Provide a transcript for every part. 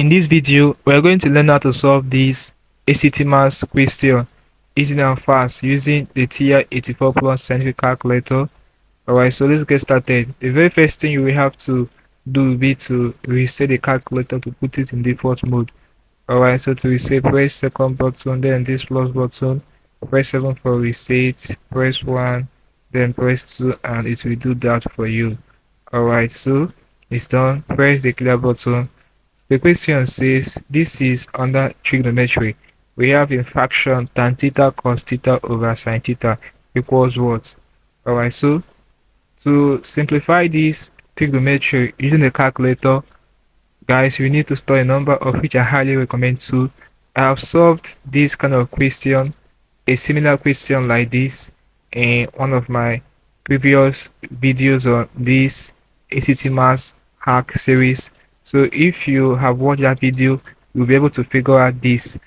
In this video, we are going to learn how to solve this ACT maths question easy and fast using the TI-84 plus scientific calculator. Alright, so let's get started. The very first thing you will have to do will be to reset the calculator to put it in default mode. Alright, so to reset, press second button, then this plus button, press 7 for reset, press 1, then press 2, and it will do that for you. Alright, so it's done. Press the clear button. The question says this is under trigonometry. We have in fraction tan theta cos theta over sin theta equals what? Alright, so to simplify this trigonometry using the calculator, guys, we need to store a number of which I highly recommend to. I have solved this kind of question, a similar question like this, in one of my previous videos on this ACT Maths hack series. So if you have watched that video, you'll be able to figure out this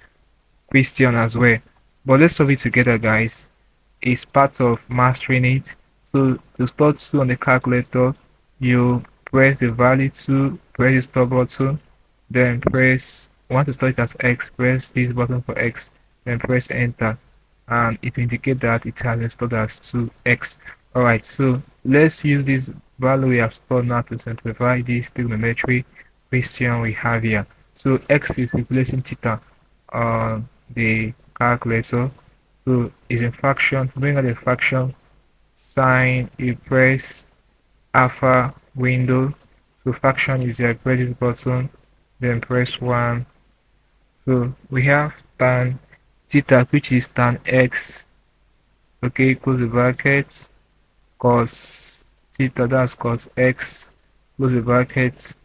question as well. But let's solve it together, guys. It's part of mastering it. So to start 2 on the calculator, you press the value 2, press the stop button, then press, want to store it as x, press this button for x, then press enter, and it will indicate that it has been stored as 2x. Alright, so let's use this value we have stored now to simplify this trigonometry question we have here. So x is replacing theta on the calculator. So it's a fraction. To bring out the fraction, sign, you press alpha window. So fraction is here, press this button, then press 1. So we have tan theta, which is tan x, okay, close the brackets, cos theta, that's cos x, close the brackets,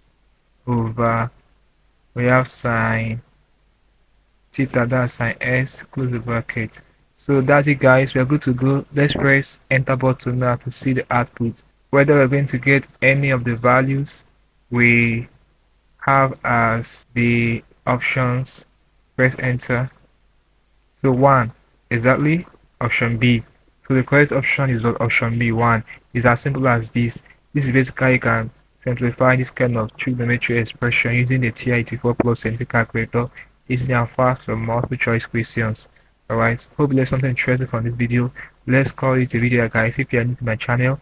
over, we have sin theta, that's sin s, close the bracket. So that's it, guys. We are good to go. Let's press enter button now to see the output, whether we're going to get any of the values we have as the options. Press enter. So 1 exactly, option B. So the correct option is option B, 1. It's as simple as this. This is basically, you can simplify this kind of trigonometry expression using the TI-84 plus scientific calculator easily and fast for multiple choice questions. Alright, hope you learned something interesting from this video. Let's call it a video, guys. If you are new to my channel,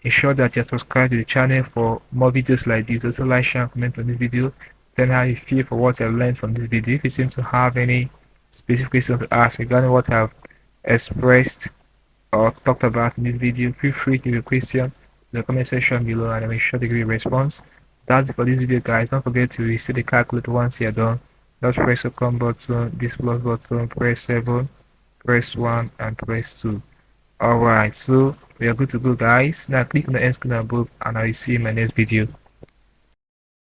ensure that you're subscribed to the channel for more videos like this. Also like, share, and comment on this video. Tell me how you feel for what I've learned from this video. If you seem to have any specific questions to ask regarding what I've expressed or talked about in this video, feel free to leave a question in the comment section below and I'll make sure to give you a response. That's it for this video, guys. Don't forget to reset the calculator once you're done. Just press the come button, this plus button, press 7, press 1, and press 2. Alright, so we are good to go, guys. Now click on the end screen above and I will see you in my next video.